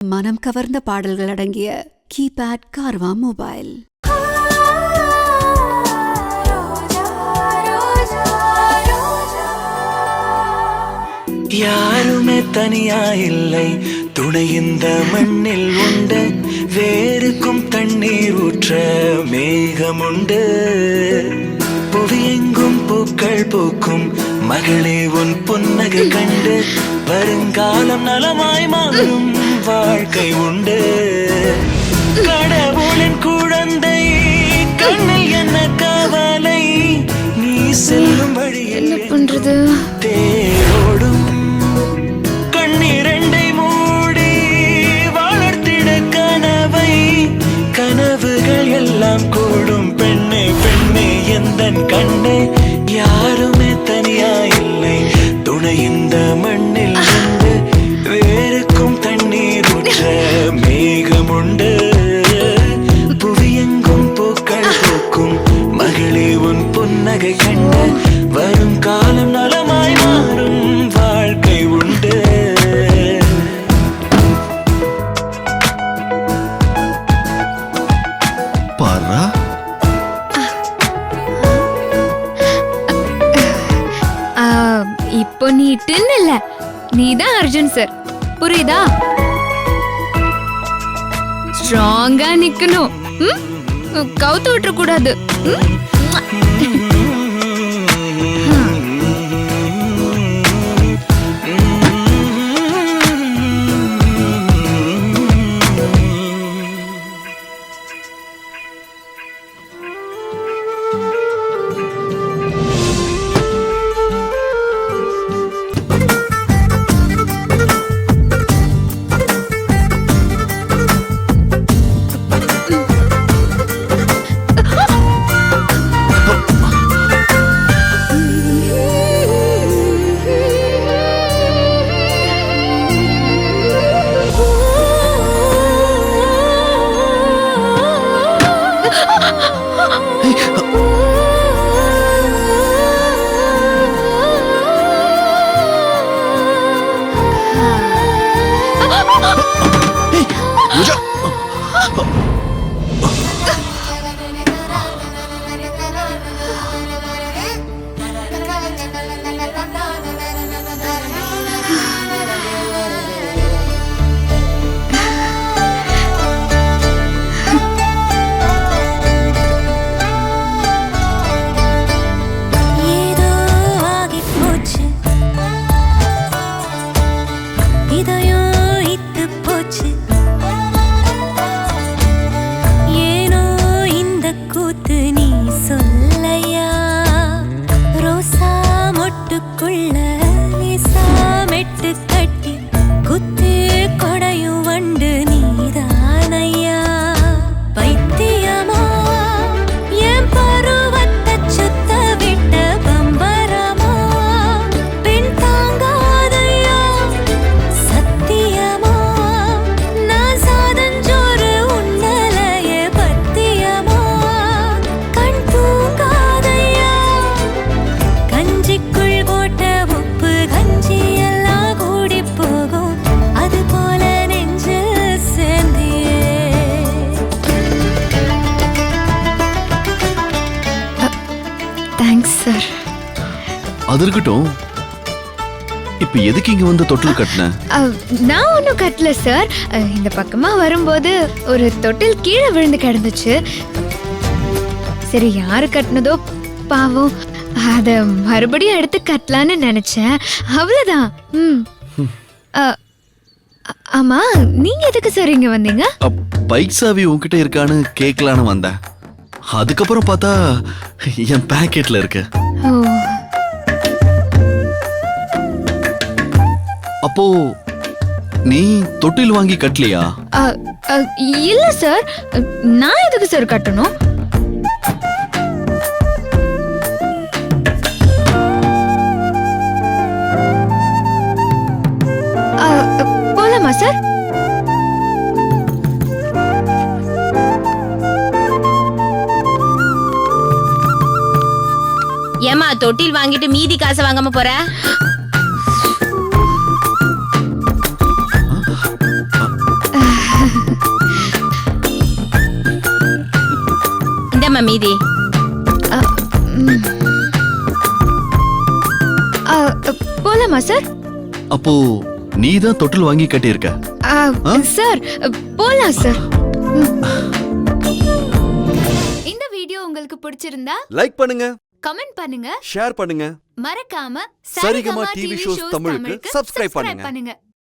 மனம் கவர்ந்த பாடல்கள் அடங்கிய கீபேட் கார்வா மொபைல். யாருமே தனியா இல்லை, துணை இந்த மண்ணில் உண்டு. வேருக்கும் தண்ணீர் ஊற்ற மேகம் உண்டு. புவியெங்கும் பூக்கள் பூக்கும் மகளே உன் புன்னகை கண்டு வருங்காலம் நலமாய் மாறும் வாழ்க்கை உண்டு. கடவுளின் குழந்தை கண்ணில் என்ன கவலை, நீ செல்லும் வழியில் பண்றது தேரோடும் கண்ணீரண்டை மூடி வளர்த்திட கனவை. கனவுகள் எல்லாம் கூடும் பெண்ணே பெண்ணே எந்தன் கண்ணே. யாருமே தனியா இல்லை, துணை இந்த மண்ணில் உண்டு. வேருக்கும் தண்ணீர் ஊற்ற மேகம் உண்டு. புவியெங்கும் பூக்கள் பூக்கும் மகளே உன் புன்னகை கண்டு வரும் காலம் நலமாய் மாறும் வாழ்க்கை உண்டு. பாரா இப்போ நீ டின் இல்ல, நீதான் அர்ஜுன் சார், புரியுதா? ஸ்ட்ராங்கா நிக்கணும், கவுத்து விட்டுற கூடாது. அது இருக்கட்டும், இப்ப எதுக்கு இங்க வந்து தொட்டில் கட்டின? நான் ஒன்னும் கட்டல சார். இந்த பக்கமா வரும்போது ஒரு தொட்டில் கீழே விழுந்து கிடந்துச்சு. சரி, யாரு கட்டினதோ பாவம், அத மறுபடியும் எடுத்து கட்டலான்னு நினைச்சேன், அவ்வளவுதான். ஆமா, நீங்க எதுக்கு சார் இங்க வந்தீங்க? பைக் சாவி உன்கிட்ட இருக்கான்னு கேட்கலான்னு வந்தேன். அதுக்கப்புறம் பார்த்தா என் பாக்கெட்ல இருக்கு. அப்போ நீ தொட்டில் வாங்கி கட்டலையா? இல்ல சார், நான் எதுக்கு சார் கட்டணும்? போலாமா சார்? ஏமா தொட்டில் வாங்கிட்டு மீதி காசை வாங்காம போற? எவ்வளவுமா மீதி? போலாமா சார்? அப்போ நீ தான் தொட்டில் வாங்கி கட்டியிருக்க. சார் போலாம் சார். இந்த வீடியோ உங்களுக்கு பிடிச்சிருந்தா லைக் பண்ணுங்க, கமெண்ட் பண்ணுங்க, ஷேர் பண்ணுங்க. மறக்காம சரிகமா டிவி ஷோஸ் தமிழுக்கு சப்ஸ்கிரைப் பண்ணுங்க.